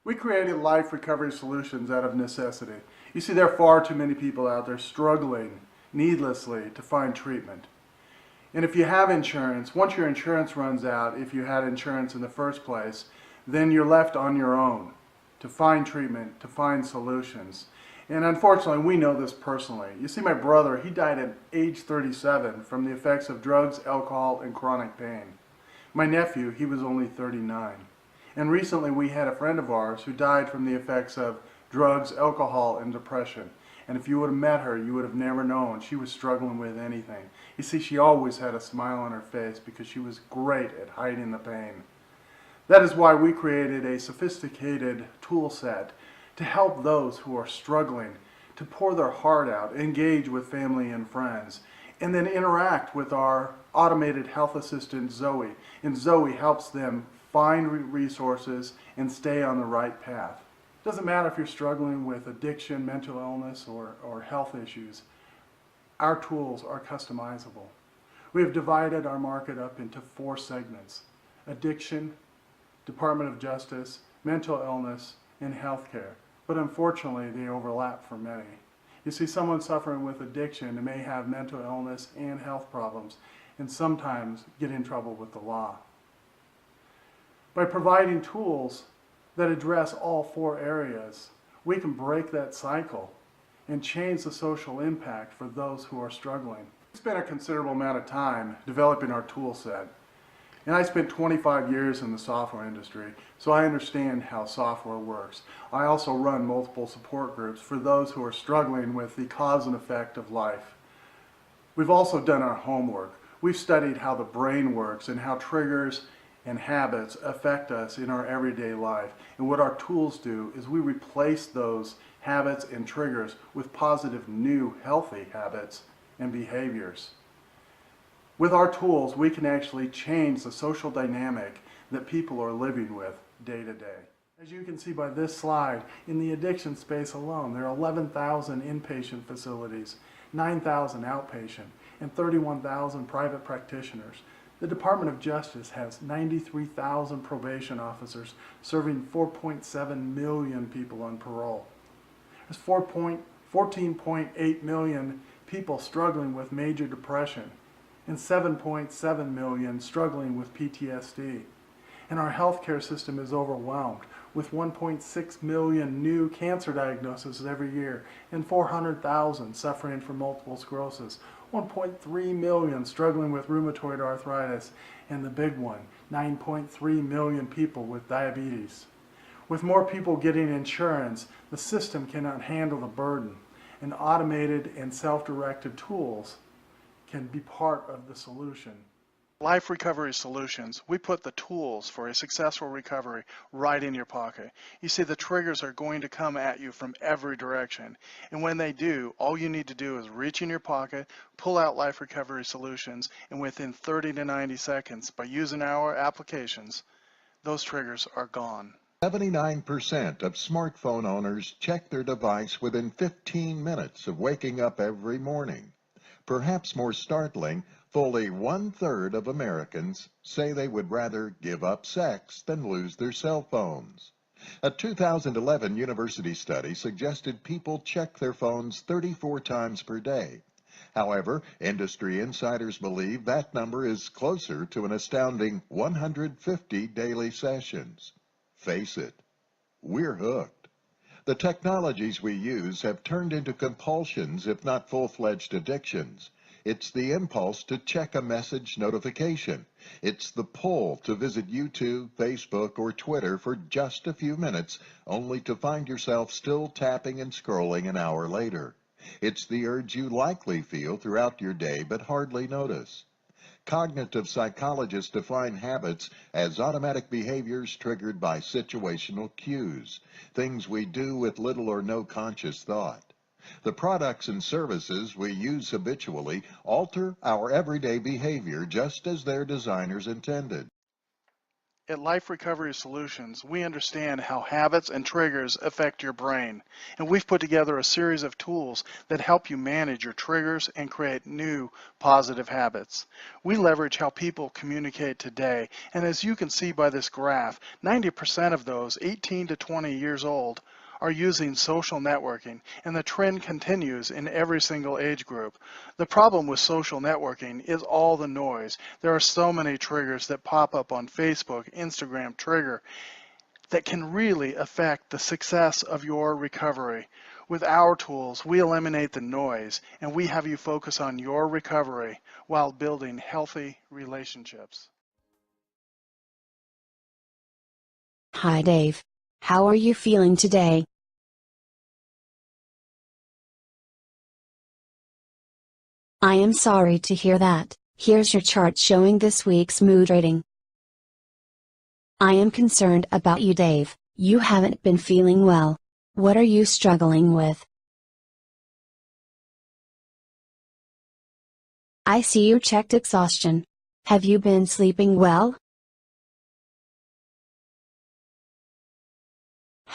We created life recovery solutions out of necessity. You see, there are far too many people out there struggling needlessly to find treatment. And if you have insurance, once your insurance runs out, if you had insurance in the first place, then you're left on your own to find treatment, to find solutions. And unfortunately, we know this personally. You see, my brother, he died at age 37 from the effects of drugs, alcohol, and chronic pain. My nephew, he was only 39. And recently we had a friend of ours who died from the effects of drugs, alcohol, and depression. And if you would have met her, you would have never known she was struggling with anything. You see, she always had a smile on her face because she was great at hiding the pain. That is why we created a sophisticated tool set to help those who are struggling to pour their heart out, engage with family and friends, and then interact with our automated health assistant, Zoe. And Zoe helps them find resources and stay on the right path. It doesn't matter if you're struggling with addiction, mental illness, or health issues. Our tools are customizable. We have divided our market up into 4 segments: addiction, Department of Justice, mental illness, and healthcare. But unfortunately, they overlap for many. You see, someone suffering with addiction may have mental illness and health problems, and sometimes get in trouble with the law. By providing tools that address all 4 areas, we can break that cycle and change the social impact for those who are struggling. We spent a considerable amount of time developing our tool set. And I spent 25 years in the software industry, so I understand how software works. I also run multiple support groups for those who are struggling with the cause and effect of life. We've also done our homework. We've studied how the brain works and how triggers and habits affect us in our everyday life. And what our tools do is we replace those habits and triggers with positive, new, healthy habits and behaviors. With our tools, we can actually change the social dynamic that people are living with day to day. As you can see by this slide, in the addiction space alone, there are 11,000 inpatient facilities, 9,000 outpatient, and 31,000 private practitioners. The Department of Justice has 93,000 probation officers serving 4.7 million people on parole. There's 14.8 million people struggling with major depression and 7.7 million struggling with PTSD. And our healthcare system is overwhelmed with 1.6 million new cancer diagnoses every year and 400,000 suffering from multiple sclerosis, 1.3 million struggling with rheumatoid arthritis, and the big one, 9.3 million people with diabetes. With more people getting insurance, the system cannot handle the burden, and automated and self-directed tools can be part of the solution. Life Recovery Solutions, we put the tools for a successful recovery right in your pocket. You see, the triggers are going to come at you from every direction. And when they do, all you need to do is reach in your pocket, pull out Life Recovery Solutions, and within 30 to 90 seconds, by using our applications, those triggers are gone. 79% of smartphone owners check their device within 15 minutes of waking up every morning. Perhaps more startling, fully 1/3 of Americans say they would rather give up sex than lose their cell phones. A 2011 university study suggested people check their phones 34 times per day. However, industry insiders believe that number is closer to an astounding 150 daily sessions. Face it, we're hooked. The technologies we use have turned into compulsions, if not full-fledged addictions. It's the impulse to check a message notification. It's the pull to visit YouTube, Facebook, or Twitter for just a few minutes, only to find yourself still tapping and scrolling an hour later. It's the urge you likely feel throughout your day but hardly notice. Cognitive psychologists define habits as automatic behaviors triggered by situational cues, things we do with little or no conscious thought. The products and services we use habitually alter our everyday behavior just as their designers intended. At Life Recovery Solutions, we understand how habits and triggers affect your brain, and we've put together a series of tools that help you manage your triggers and create new positive habits. We leverage how people communicate today, and as you can see by this graph, 90% of those 18 to 20 years old are using social networking, and the trend continues in every single age group. The problem with social networking is all the noise. There are so many triggers that pop up on Facebook, Instagram, Trigger, that can really affect the success of your recovery. With our tools, we eliminate the noise, and we have you focus on your recovery while building healthy relationships. Hi Dave. How are you feeling today? I am sorry to hear that. Here's your chart showing this week's mood rating. I am concerned about you, Dave. You haven't been feeling well. What are you struggling with? I see you checked exhaustion. Have you been sleeping well?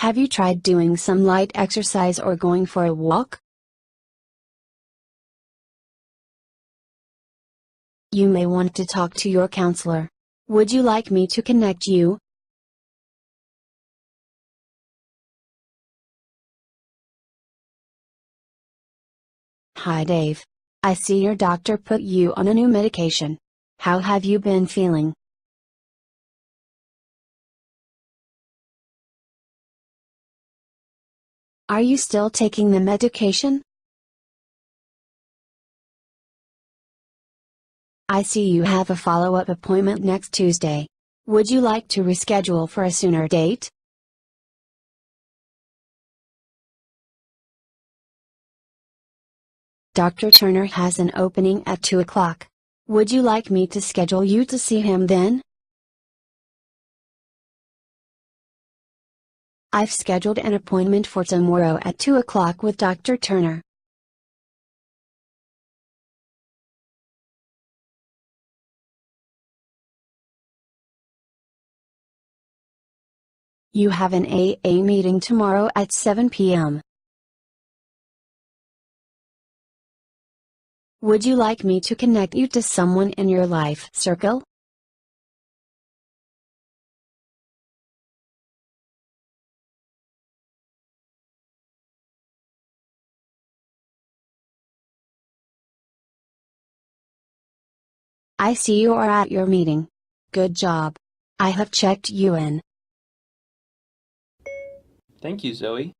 Have you tried doing some light exercise or going for a walk? You may want to talk to your counselor. Would you like me to connect you? Hi Dave. I see your doctor put you on a new medication. How have you been feeling? Are you still taking the medication? I see you have a follow-up appointment next Tuesday. Would you like to reschedule for a sooner date? Dr. Turner has an opening at 2 o'clock. Would you like me to schedule you to see him then? I've scheduled an appointment for tomorrow at 2 o'clock with Dr. Turner. You have an AA meeting tomorrow at 7 p.m. Would you like me to connect you to someone in your life circle? I see you are at your meeting. Good job. I have checked you in. Thank you, Zoe.